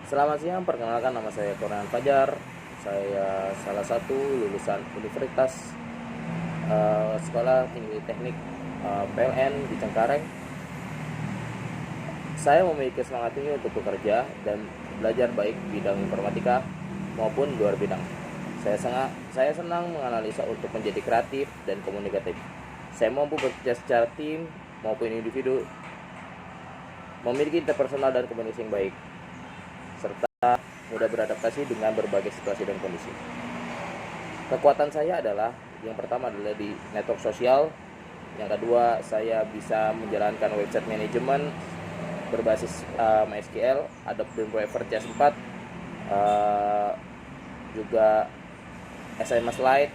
Selamat siang, perkenalkan nama saya Kurniawan Fajar. Saya salah satu lulusan Universitas Sekolah Tinggi Teknik PLN di Cengkareng. Saya memiliki semangat tinggi untuk bekerja dan belajar baik bidang informatika maupun luar bidang. Saya senang menganalisa untuk menjadi kreatif dan komunikatif. Saya mampu bekerja secara tim maupun individu, memiliki interpersonal dan komunikasi yang baik, serta mudah beradaptasi dengan berbagai situasi dan kondisi. Kekuatan saya adalah, yang pertama adalah di network sosial, yang kedua saya bisa menjalankan website manajemen berbasis MySQL, Adobe Reader CS4, juga SMS Lite,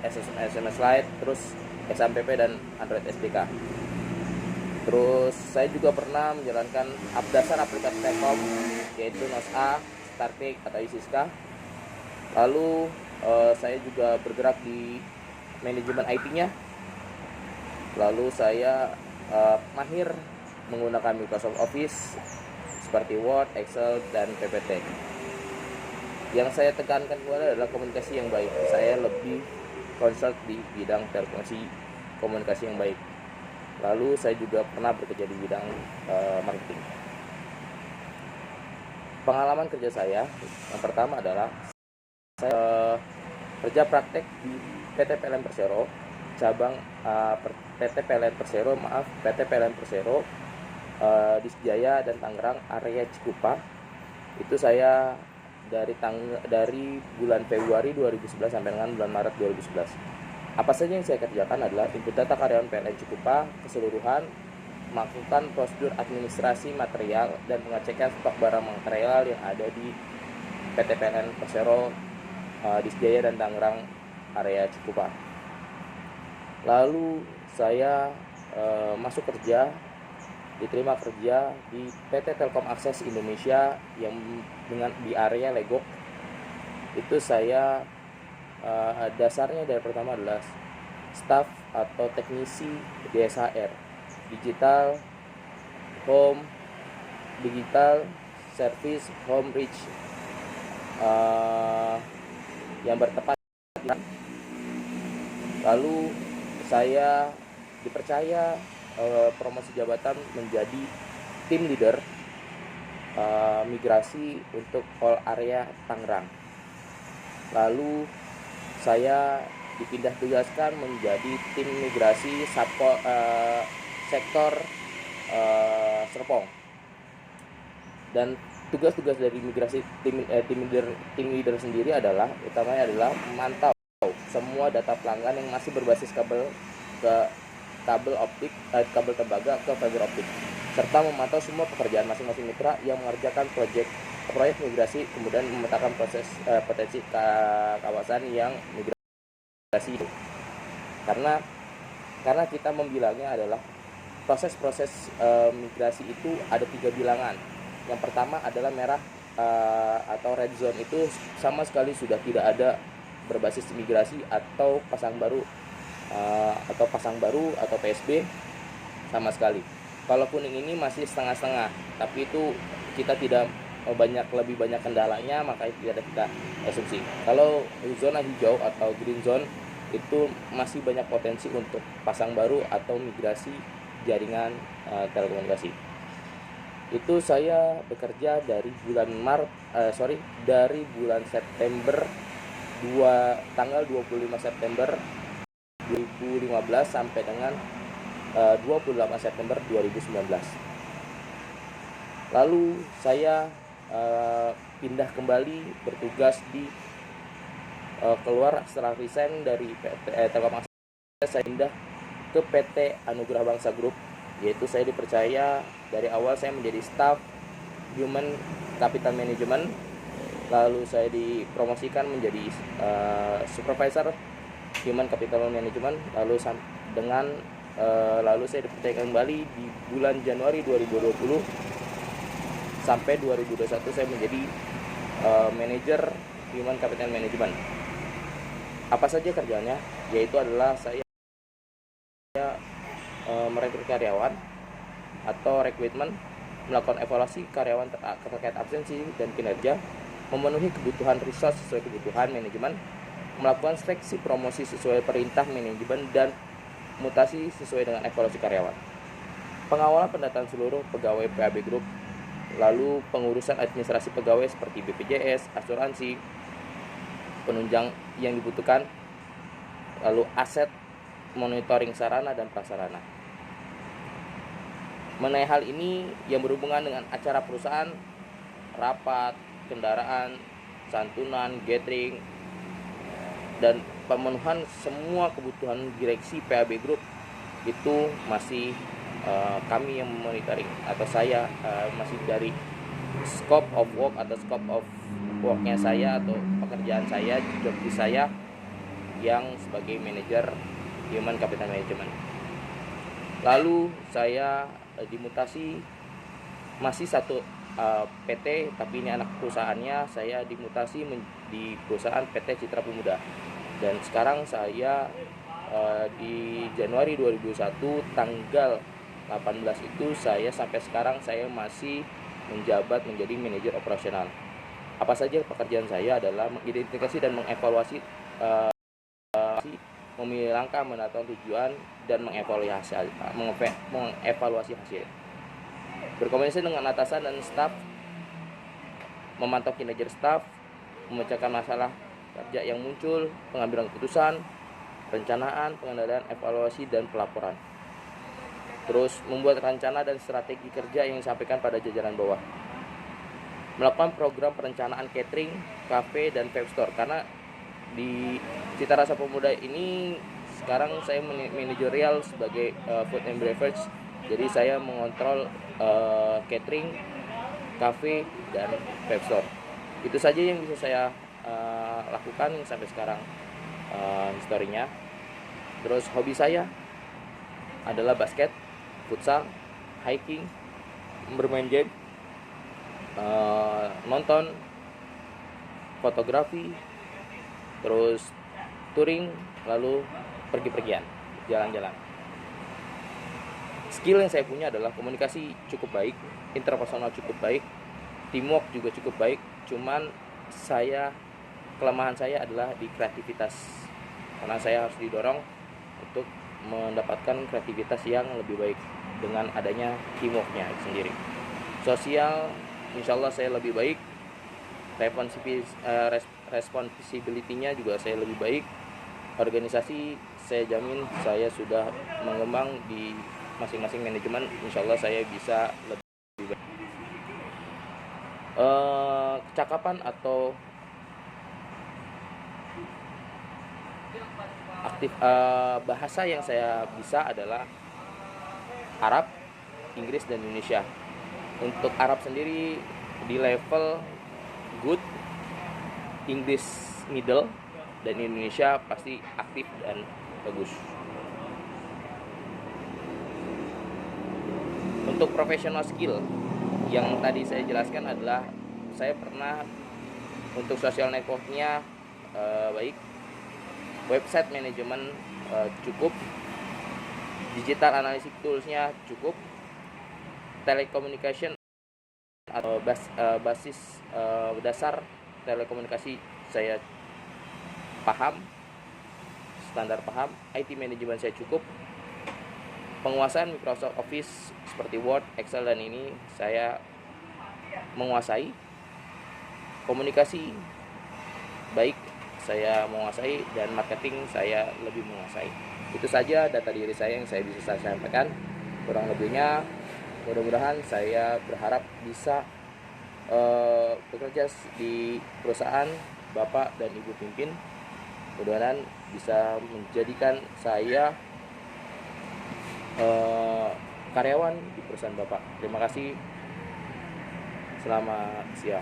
SMS Lite, terus XAMPP dan Android SDK. Terus saya juga pernah menjalankan dasar aplikasi Telkom, yaitu NOS-A, Startpick atau Isiska. Lalu saya juga bergerak di manajemen IT-nya. Lalu saya mahir menggunakan Microsoft Office seperti Word, Excel, dan PPT. Yang saya tekankan adalah komunikasi yang baik. Saya lebih concern di bidang komunikasi yang baik. Lalu saya juga pernah bekerja di bidang marketing. Pengalaman kerja saya yang pertama adalah saya kerja praktek di PT PLN Persero, cabang PT PLN Persero di Sejaya dan Tangerang, area Cikupa. Itu saya dari bulan Februari 2011 sampai dengan bulan Maret 2011. Apa saja yang saya kerjakan adalah input data karyawan PLN Cikupa keseluruhan, melakukan prosedur administrasi material, dan pengecekan stok barang material yang ada di PT PLN Persero di Sejaya dan Tangerang, area Cikupa. Lalu saya masuk kerja, diterima kerja di PT Telkom Akses Indonesia yang di area Legok. Itu saya dasarnya dari pertama adalah staff atau teknisi DSHR, digital service home reach, yang bertepat. Lalu saya dipercaya promosi jabatan menjadi tim leader migrasi untuk all area Tangerang. Lalu saya dipindah tugaskan menjadi tim migrasi sektor Serpong. Dan tugas-tugas dari migrasi tim leader sendiri utamanya adalah memantau semua data pelanggan yang masih berbasis kabel tembaga ke fiber optik, serta memantau semua pekerjaan masing-masing mitra yang mengerjakan proyek migrasi, kemudian memetakan potensi kawasan yang migrasi itu. Karena kita membilangnya adalah proses migrasi itu ada 3 bilangan. Yang pertama adalah merah atau red zone, itu sama sekali sudah tidak ada berbasis migrasi atau pasang baru atau PSB sama sekali. Kalau kuning ini masih setengah-setengah, tapi itu kita tidak lebih banyak kendalanya, maka tidak kita asumsi. Kalau zona hijau atau green zone itu masih banyak potensi untuk pasang baru atau migrasi jaringan telekomunikasi. Itu saya bekerja dari bulan September tanggal 25 September 2015 sampai dengan 28 September 2019. Lalu saya pindah kembali bertugas di keluar setelah resign dari Telkom Akses. Saya pindah ke PT Anugerah Bangsa Group, yaitu saya dipercaya dari awal saya menjadi staff Human Capital Management. Lalu saya dipromosikan menjadi supervisor Human Capital Management. Lalu saya dipercaya kembali di bulan Januari 2020 sampai 2021 saya menjadi manajer Human Capital Management. Apa saja kerjanya? Yaitu adalah saya merekrut karyawan atau recruitment, melakukan evaluasi karyawan terkait absensi dan kinerja, memenuhi kebutuhan resource sesuai kebutuhan manajemen, melakukan seleksi promosi sesuai perintah manajemen, dan mutasi sesuai dengan evaluasi karyawan. Pengawalan pendataan seluruh pegawai PAB Group, lalu pengurusan administrasi pegawai seperti BPJS, asuransi, penunjang yang dibutuhkan, lalu aset, monitoring sarana dan prasarana. Mengenai hal ini yang berhubungan dengan acara perusahaan, rapat, kendaraan, santunan, gathering, dan pemenuhan semua kebutuhan direksi PAB Group itu masih kami yang monitoring, atau saya masih dari scope of work atau scope of worknya saya atau pekerjaan saya, job saya yang sebagai manajer Human Capital Management. Lalu saya dimutasi masih satu PT, tapi ini anak perusahaannya, saya dimutasi di perusahaan PT Citra Pemuda. Dan sekarang saya di Januari 2021 tanggal 18 itu saya sampai sekarang saya masih menjabat menjadi manajer operasional. Apa saja pekerjaan saya adalah mengidentifikasi dan mengevaluasi, memilih langkah, menentukan tujuan, dan mengevaluasi hasil. Berkomunikasi dengan atasan dan staf, memantau kinerja staf, memecahkan masalah kerja yang muncul, pengambilan keputusan, perencanaan, pengendalian, evaluasi, dan pelaporan. Terus membuat rencana dan strategi kerja yang disampaikan pada jajaran bawah. Melakukan program perencanaan catering, cafe, dan vape store, karena di Citra Rasa Pemuda ini sekarang saya manajerial sebagai food and beverage. Jadi saya mengontrol catering, cafe, dan vape store. Itu saja yang bisa saya lakukan sampai sekarang historinya. Terus hobi saya adalah basket, futsal, hiking, bermain game, nonton, fotografi, terus touring, lalu pergi-pergian, jalan-jalan. Skill yang saya punya adalah komunikasi cukup baik, interpersonal cukup baik, teamwork juga cukup baik. Cuman kelemahan saya adalah di kreativitas, karena saya harus didorong untuk mendapatkan kreativitas yang lebih baik dengan adanya teamworknya sendiri. Sosial, insya Allah saya lebih baik. Responsibility-nya juga saya lebih baik. Organisasi, saya jamin saya sudah mengembang di masing-masing manajemen. Insya Allah saya bisa lebih baik. Kecakapan atau bahasa yang saya bisa adalah Arab, Inggris, dan Indonesia. Untuk Arab sendiri di level good, Inggris middle, dan Indonesia pasti aktif dan bagus. Untuk professional skill yang tadi saya jelaskan adalah saya pernah untuk social networknya baik, website manajemen cukup, digital analysis toolsnya cukup, telecommunication atau basis dasar telekomunikasi saya paham, standar paham, IT manajemen saya cukup, penguasaan Microsoft Office seperti Word, Excel, dan ini saya menguasai, komunikasi baik saya menguasai, dan marketing saya lebih menguasai. Itu saja data diri saya yang saya bisa sampaikan. Kurang lebihnya mudah-mudahan saya berharap bisa bekerja di perusahaan Bapak dan Ibu pimpin. Mudah-mudahan bisa menjadikan saya karyawan di perusahaan Bapak. Terima kasih. Selamat siang.